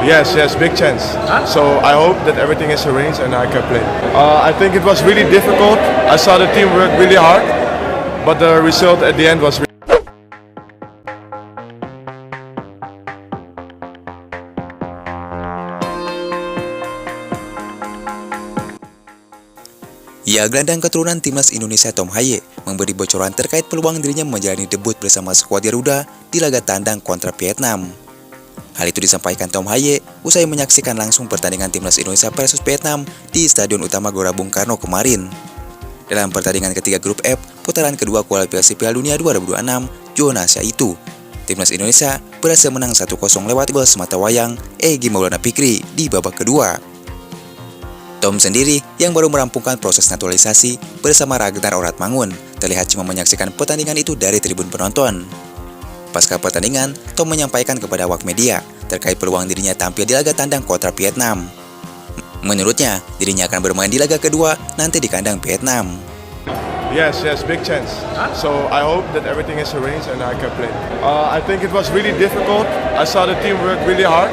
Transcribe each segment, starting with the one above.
Yes, big chance. So I hope that everything is arranged and I can play. I think it was really difficult. I saw the team work really hard, but the result at the end was. Ya, gelandang keturunan timnas Indonesia Tom Haye memberi bocoran terkait peluang dirinya menjalani debut bersama skuad Garuda di laga tandang kontra Vietnam. Hal itu disampaikan Tom Haye usai menyaksikan langsung pertandingan timnas Indonesia versus Vietnam di Stadion Utama Gelora Bung Karno kemarin. Dalam pertandingan ketiga grup F putaran kedua kualifikasi Piala Dunia 2026 zona Asia itu, timnas Indonesia berhasil menang 1-0 lewat gol sematawayang Egy Maulana Fikri di babak kedua. Tom sendiri yang baru merampungkan proses naturalisasi bersama Ragnar Oratmangun terlihat cuma menyaksikan pertandingan itu dari tribun penonton. Pasca pertandingan, Tom menyampaikan kepada awak media terkait peluang dirinya tampil di laga tandang kontra Vietnam. Menurutnya, dirinya akan bermain di laga kedua nanti di kandang Vietnam. Yes, big chance. So I hope that everything is arranged and I can play. I think it was really difficult. I saw the team work really hard,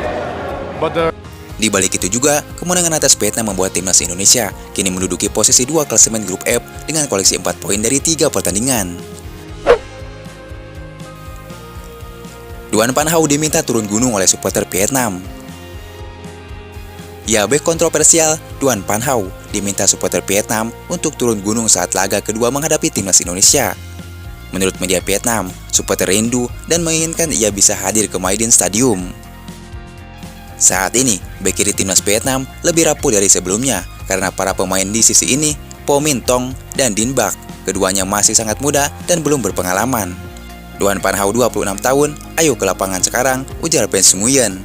but the. Di balik itu juga, kemenangan atas Vietnam membuat timnas Indonesia kini menduduki posisi 2 klasemen grup F dengan koleksi 4 poin dari 3 pertandingan. Duan Phan Hau diminta turun gunung oleh supporter Vietnam. Ya, bek kontroversial, Duan Phan Hau diminta supporter Vietnam untuk turun gunung saat laga kedua menghadapi timnas Indonesia. Menurut media Vietnam, supporter rindu dan menginginkan ia bisa hadir ke Maidin Stadium. Saat ini, bek kiri timnas Vietnam lebih rapuh dari sebelumnya karena para pemain di sisi ini, Po Min Tong dan Din Bak, keduanya masih sangat muda dan belum berpengalaman. Duan Phan Hau 26 tahun, ayo ke lapangan sekarang, ujar fans Nguyen.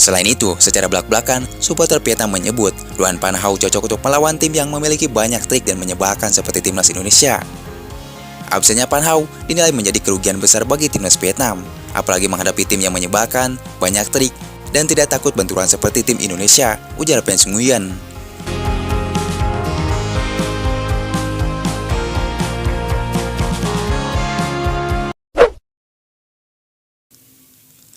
Selain itu, secara belak-belakan, supporter Vietnam menyebut Duan Phan Hau cocok untuk melawan tim yang memiliki banyak trik dan menyebalkan seperti timnas Indonesia. Absennya Phan Hau dinilai menjadi kerugian besar bagi timnas Vietnam, apalagi menghadapi tim yang menyebalkan, banyak trik, dan tidak takut benturan seperti tim Indonesia, ujar fans Nguyen.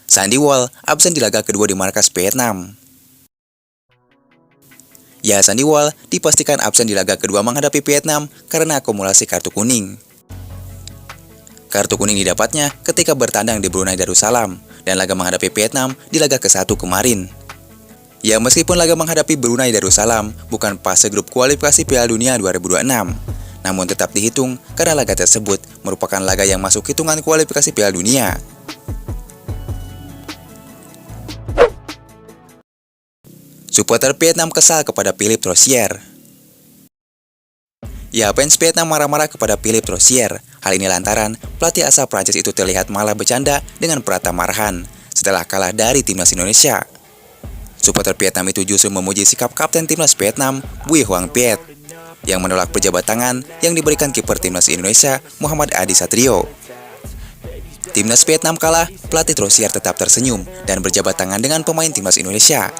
Sandy Wall absen di laga kedua di markas Vietnam. Ya, Sandy Wall dipastikan absen di laga kedua menghadapi Vietnam karena akumulasi kartu kuning. Kartu kuning didapatnya ketika bertandang di Brunei Darussalam dan laga menghadapi Vietnam di laga ke-1 kemarin. Ya, meskipun laga menghadapi Brunei Darussalam bukan fase grup kualifikasi Piala Dunia 2026, namun tetap dihitung karena laga tersebut merupakan laga yang masuk hitungan kualifikasi Piala Dunia. Supporter Vietnam kesal kepada Philippe Troussier. Ya, fans Vietnam marah-marah kepada Philippe Troussier. Hal ini lantaran pelatih asal Prancis itu terlihat malah bercanda dengan Prata Marhan setelah kalah dari timnas Indonesia. Supporter Vietnam itu justru memuji sikap kapten timnas Vietnam, Bui Hoang Viet, yang menolak pejabat tangan yang diberikan kiper timnas Indonesia, Muhammad Adi Satrio. Timnas Vietnam kalah, pelatih Troussier tetap tersenyum dan berjabat tangan dengan pemain timnas Indonesia.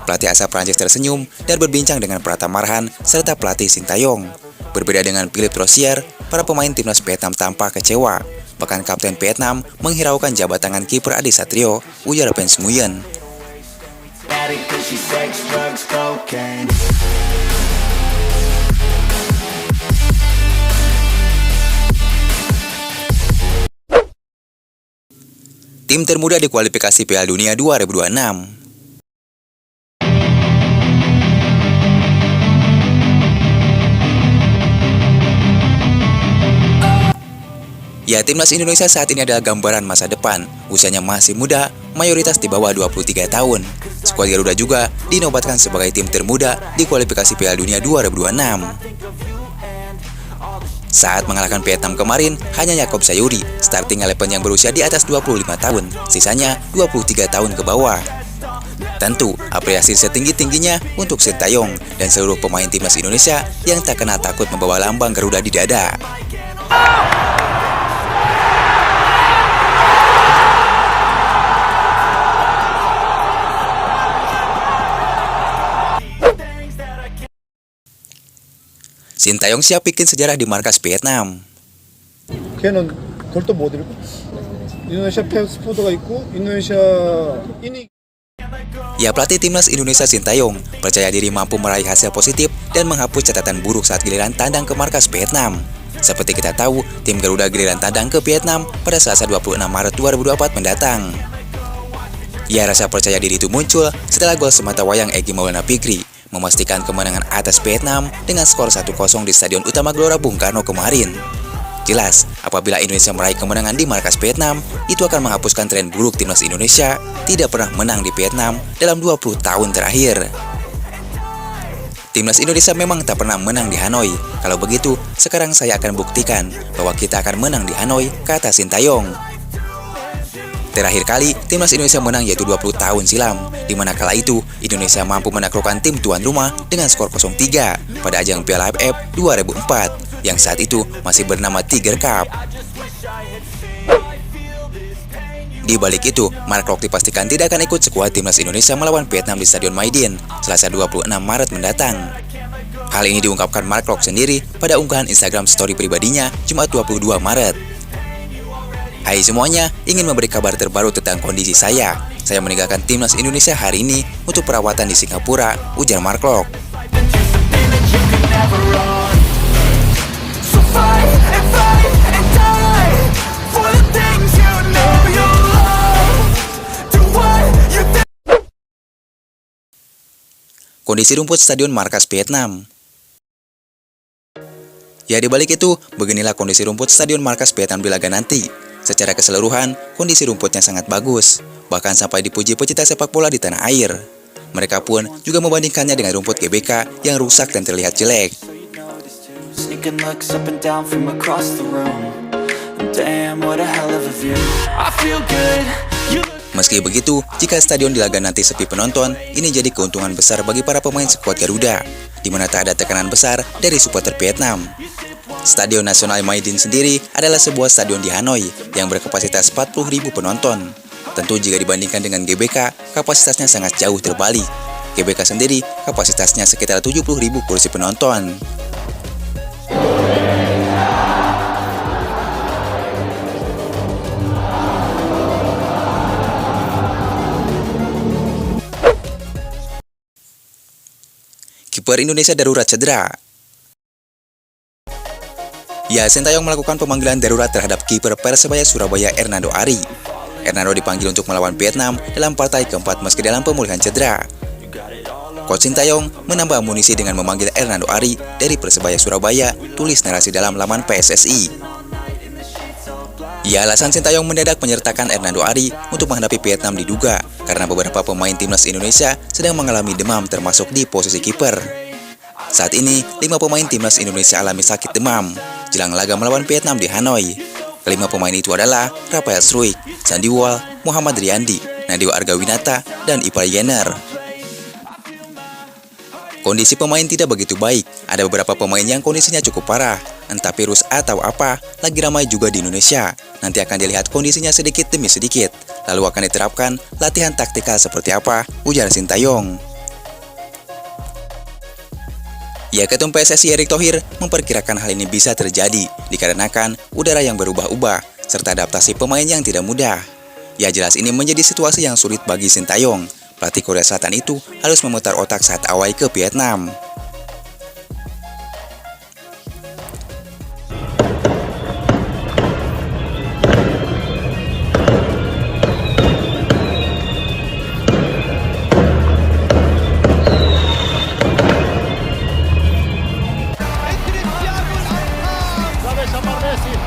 Pelatih asal Prancis tersenyum dan berbincang dengan Prata Marhan serta pelatih Sintayong. Berbeda dengan Philippe Troussier, para pemain timnas Vietnam tampak kecewa. Bahkan kapten Vietnam menghiraukan jabat tangan kiper Adi Satrio, ujar fans Nguyen. Tim termuda di kualifikasi Piala Dunia 2026. Ya, timnas Indonesia saat ini adalah gambaran masa depan. Usianya masih muda, mayoritas di bawah 23 tahun. Skuad Garuda juga dinobatkan sebagai tim termuda di kualifikasi Piala Dunia 2026. Saat mengalahkan Vietnam kemarin, hanya Yaakob Sayuri, starting 11 yang berusia di atas 25 tahun, sisanya 23 tahun ke bawah. Tentu, apresiasi setinggi-tingginya untuk Sintayong dan seluruh pemain timnas Indonesia yang tak kenal takut membawa lambang Garuda di dada. Sintayong siap bikin sejarah di markas Vietnam. 걔는 골도 못 읽어. 인도네시아 패스포드가 있고 인도네시아 ini. Ya, pelatih timnas Indonesia Sintayong percaya diri mampu meraih hasil positif dan menghapus catatan buruk saat giliran tandang ke markas Vietnam. Seperti kita tahu, tim Garuda giliran tandang ke Vietnam pada Selasa 26 Maret 2024 mendatang. Ya, rasa percaya diri itu muncul setelah gol sematawayang Egy Maulana Fikri memastikan kemenangan atas Vietnam dengan skor 1-0 di Stadion Utama Gelora Bung Karno kemarin. Jelas, apabila Indonesia meraih kemenangan di markas Vietnam, itu akan menghapuskan tren buruk timnas Indonesia tidak pernah menang di Vietnam dalam 20 tahun terakhir. Timnas Indonesia memang tak pernah menang di Hanoi. Kalau begitu, sekarang saya akan buktikan bahwa kita akan menang di Hanoi, kata Sintayong. Terakhir kali, timnas Indonesia menang yaitu 20 tahun silam, di mana kala itu Indonesia mampu menaklukkan tim tuan rumah dengan skor 0-3 pada ajang Piala AFF 2004 yang saat itu masih bernama Tiger Cup. Di balik itu, Mark Klok dipastikan tidak akan ikut skuad timnas Indonesia melawan Vietnam di Stadion Maidin Selasa 26 Maret mendatang. Hal ini diungkapkan Mark Klok sendiri pada unggahan Instagram story pribadinya Jumat 22 Maret. Hai semuanya, ingin memberi kabar terbaru tentang kondisi saya. Saya meninggalkan timnas Indonesia hari ini untuk perawatan di Singapura, ujar Mark Klok. Kondisi rumput Stadion Markas Vietnam. Ya, di balik itu, beginilah kondisi rumput Stadion Markas Vietnam di laga nanti. Secara keseluruhan, kondisi rumputnya sangat bagus, bahkan sampai dipuji pecinta sepak bola di tanah air. Mereka pun juga membandingkannya dengan rumput GBK yang rusak dan terlihat jelek. Meski begitu, jika stadion di laga nanti sepi penonton, ini jadi keuntungan besar bagi para pemain skuad Garuda, di mana tak ada tekanan besar dari supporter Vietnam. Stadion Nasional Maidin sendiri adalah sebuah stadion di Hanoi yang berkapasitas 40.000 penonton. Tentu jika dibandingkan dengan GBK, kapasitasnya sangat jauh terbalik. GBK sendiri kapasitasnya sekitar 70.000 kursi penonton. Kiper Indonesia darurat cedera. Ya, Sintayong melakukan pemanggilan darurat terhadap kiper Persebaya Surabaya Hernando Ari. Hernando dipanggil untuk melawan Vietnam dalam partai keempat meski dalam pemulihan cedera. Coach Sintayong menambah amunisi dengan memanggil Hernando Ari dari Persebaya Surabaya, tulis narasi dalam laman PSSI. Ya, alasan Sintayong mendadak menyertakan Hernando Ari untuk menghadapi Vietnam diduga karena beberapa pemain timnas Indonesia sedang mengalami demam termasuk di posisi kiper. Saat ini, 5 pemain timnas Indonesia alami sakit demam jelang laga melawan Vietnam di Hanoi. Kelima pemain itu adalah Rafael Struijk, Sandy Wall, Muhammad Riyandi, Nadeo Argawinata, dan Ipal Jenner. Kondisi pemain tidak begitu baik, ada beberapa pemain yang kondisinya cukup parah, entah virus atau apa, lagi ramai juga di Indonesia. Nanti akan dilihat kondisinya sedikit demi sedikit, lalu akan diterapkan latihan taktikal seperti apa, ujar Sintayong. Ya, Ketum PSSI Erick Thohir memperkirakan hal ini bisa terjadi dikarenakan udara yang berubah-ubah serta adaptasi pemain yang tidak mudah. Ya, jelas ini menjadi situasi yang sulit bagi Sintayong. Pelatih Korea Selatan itu harus memutar otak saat awai ke Vietnam.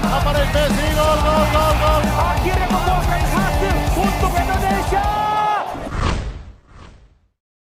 Aparece Messi, gol, gol, gol, gol. Aquí